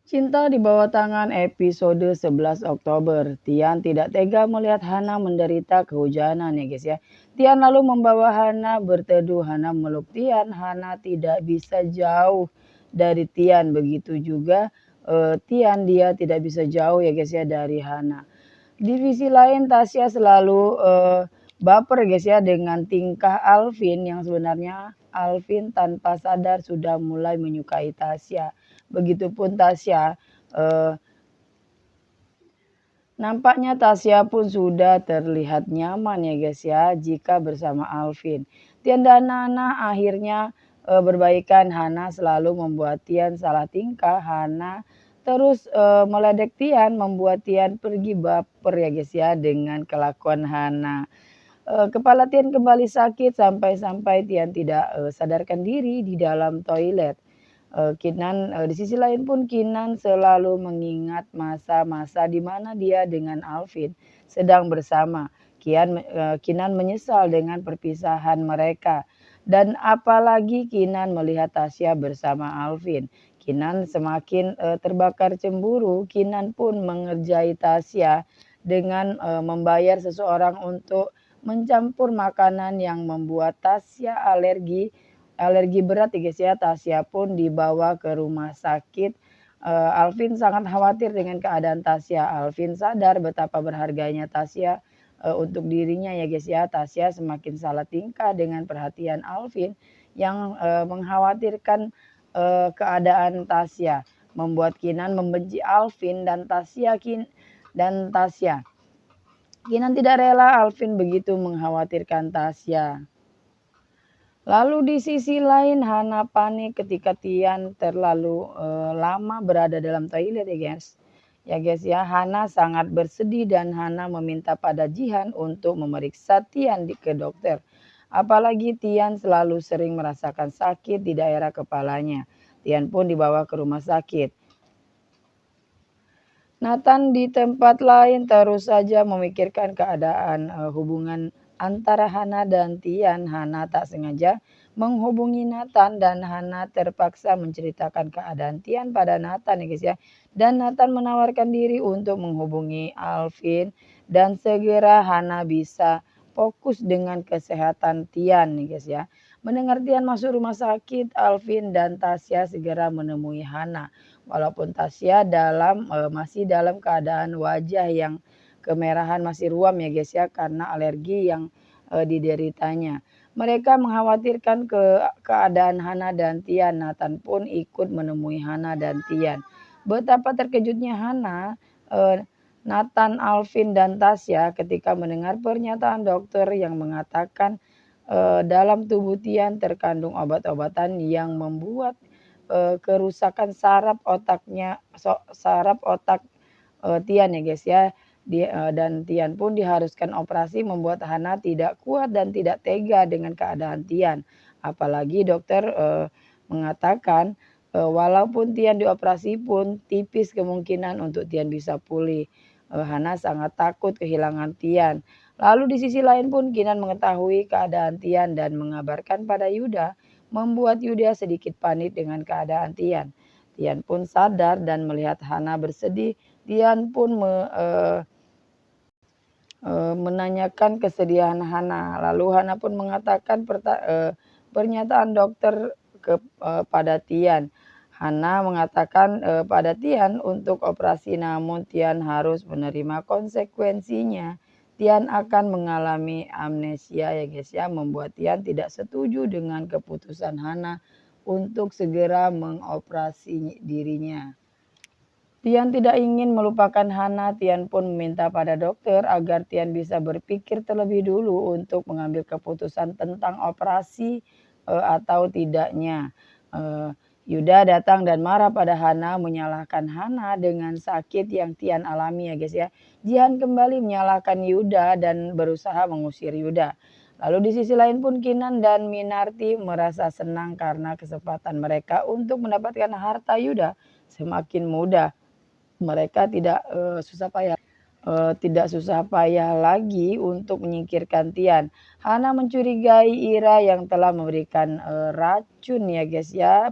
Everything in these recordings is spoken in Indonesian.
Cinta di bawah tangan episode 11 Oktober. Tian tidak tega melihat Hana menderita kehujanan ya guys ya. Tian lalu membawa Hana berteduh. Hana meluk Tian. Hana tidak bisa jauh dari Tian. Begitu juga Tian dia tidak bisa jauh ya guys ya dari Hana. Di sisi lain Tasya selalu baper guys ya dengan tingkah Alvin yang sebenarnya Alvin tanpa sadar sudah mulai menyukai Tasya. Begitupun Tasya, eee, nampaknya Tasya pun sudah terlihat nyaman ya guys ya jika bersama Alvin. Tian dan Nana akhirnya, berbaikan. Hana selalu membuat Tian salah tingkah. Hana terus, meledek Tian, membuat Tian pergi baper ya guys ya dengan kelakuan Hana. Kepala Tian kembali sakit sampai-sampai Tian tidak, sadarkan diri di dalam toilet. Kinan, di sisi lain pun Kinan selalu mengingat masa-masa di mana dia dengan Alvin sedang bersama. Kinan menyesal dengan perpisahan mereka dan apalagi Kinan melihat Tasya bersama Alvin. Kinan semakin, terbakar cemburu. Kinan pun mengerjai Tasya dengan, membayar seseorang untuk mencampur makanan yang membuat Tasya alergi alergi berat ya guys ya. Tasya pun dibawa ke rumah sakit. Alvin sangat khawatir dengan keadaan Tasya. Alvin sadar betapa berharganya Tasya untuk dirinya ya guys ya. Tasya semakin salah tingkah dengan perhatian Alvin yang mengkhawatirkan keadaan Tasya. Membuat Kinan membenci Alvin dan Tasya. Kinan tidak rela Alvin begitu mengkhawatirkan Tasya. Lalu di sisi lain Hana panik ketika Tian terlalu, lama berada dalam toilet ya guys. Ya guys ya, Hana sangat bersedih dan Hana meminta pada Jihan untuk memeriksa Tian ke dokter. Apalagi Tian selalu sering merasakan sakit di daerah kepalanya. Tian pun dibawa ke rumah sakit. Nathan di tempat lain terus saja memikirkan keadaan hubungan antara Hana dan Tian. Hana tak sengaja menghubungi Nathan dan Hana terpaksa menceritakan keadaan Tian pada Nathan ya guys ya. Dan Nathan menawarkan diri untuk menghubungi Alvin dan segera Hana bisa fokus dengan kesehatan Tian nih guys ya. Mendengar Tian masuk rumah sakit, Alvin dan Tasya segera menemui Hana. Walaupun Tasya masih dalam keadaan wajah yang kemerahan masih ruam ya guys ya karena alergi yang, dideritanya. Mereka mengkhawatirkan keadaan Hana dan Tian. Nathan pun ikut menemui Hana dan Tian. Betapa terkejutnya Hana, Nathan, Alvin, dan Tasya ketika mendengar pernyataan dokter yang mengatakan, dalam tubuh Tian terkandung obat-obatan yang membuat kerusakan saraf otak, Tian ya guys ya. Dan Tian pun diharuskan operasi membuat Hana tidak kuat dan tidak tega dengan keadaan Tian. Apalagi dokter, mengatakan, walaupun Tian dioperasi pun tipis kemungkinan untuk Tian bisa pulih. Hana sangat takut kehilangan Tian. Lalu di sisi lain pun Kinan mengetahui keadaan Tian dan mengabarkan pada Yuda membuat Yuda sedikit panik dengan keadaan Tian. Tian pun sadar dan melihat Hana bersedih. Tian pun menanyakan kesedihan Hana. Lalu Hana pun mengatakan pernyataan dokter pada Tian. Hana mengatakan pada Tian untuk operasi namun Tian harus menerima konsekuensinya. Tian akan mengalami amnesia ya guys ya, membuat Tian tidak setuju dengan keputusan Hana untuk segera mengoperasi dirinya. Tian tidak ingin melupakan Hana. Tian pun meminta pada dokter agar Tian bisa berpikir terlebih dulu untuk mengambil keputusan tentang operasi atau tidaknya. Yuda datang dan marah pada Hana, menyalahkan Hana dengan sakit yang Tian alami ya guys ya. Jihan kembali menyalahkan Yuda dan berusaha mengusir Yuda. Lalu di sisi lain pun Kinan dan Minarti merasa senang karena kesempatan mereka untuk mendapatkan harta Yuda semakin mudah. Mereka tidak susah payah lagi untuk menyingkirkan Tian. Hana mencurigai Ira yang telah memberikan racun ya guys ya,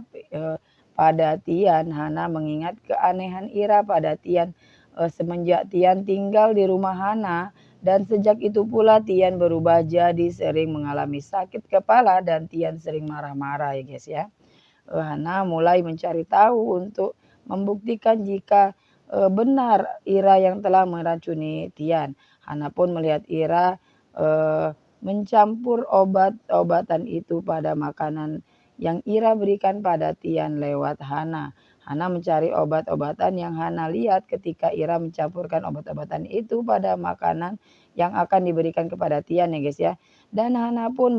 pada Tian. Hana mengingat keanehan Ira pada Tian semenjak Tian tinggal di rumah Hana, dan sejak itu pula Tian berubah jadi sering mengalami sakit kepala dan Tian sering marah-marah ya guys ya. Hana mulai mencari tahu untuk membuktikan jika benar Ira yang telah meracuni Tian. Hana pun melihat Ira mencampur obat-obatan itu pada makanan yang Ira berikan pada Tian lewat Hana. Hana mencari obat-obatan yang Hana lihat ketika Ira mencampurkan obat-obatan itu pada makanan yang akan diberikan kepada Tian ya guys ya. Dan Hana pun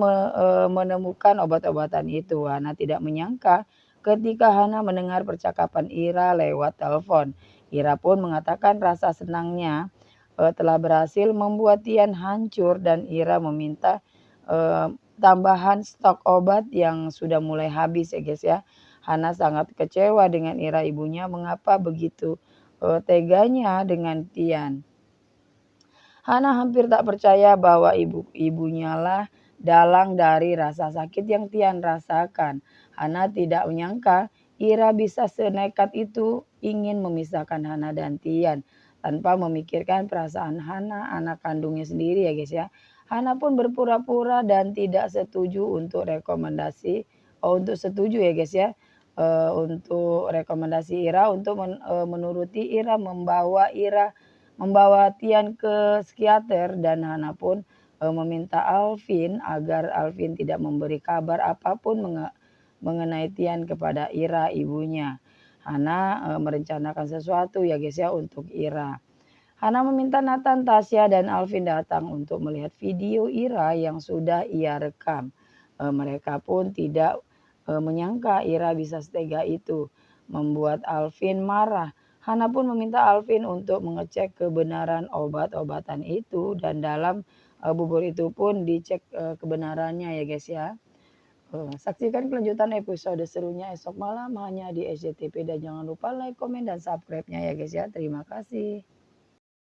menemukan obat-obatan itu. Hana tidak menyangka ketika Hana mendengar percakapan Ira lewat telepon. Ira pun mengatakan rasa senangnya telah berhasil membuat Tian hancur, dan Ira meminta tambahan stok obat yang sudah mulai habis ya guys ya. Hana sangat kecewa dengan Ira ibunya mengapa begitu teganya dengan Tian. Hana hampir tak percaya bahwa ibunya lah dalang dari rasa sakit yang Tian rasakan. Hana tidak menyangka Ira bisa senekat itu ingin memisahkan Hana dan Tian tanpa memikirkan perasaan Hana, anak kandungnya sendiri ya guys ya. Hana pun berpura-pura dan tidak setuju untuk setuju ya guys ya. Untuk rekomendasi Ira untuk menuruti Ira membawa Tian ke psikiater, dan Hana pun meminta Alvin agar Alvin tidak memberi kabar apapun mengenai Tian kepada Ira ibunya. Hana merencanakan sesuatu ya guys ya untuk Ira. Hana meminta Nathan, Tasya, dan Alvin datang untuk melihat video Ira yang sudah ia rekam. Mereka pun tidak menyangka Ira bisa setega itu, membuat Alvin marah. Hana pun meminta Alvin untuk mengecek kebenaran obat-obatan itu, dan dalam bubur itu pun dicek kebenarannya ya guys ya. Saksikan kelanjutan episode serunya esok malam hanya di SCTV, dan jangan lupa like, komen, dan subscribe-nya ya guys ya. Terima kasih.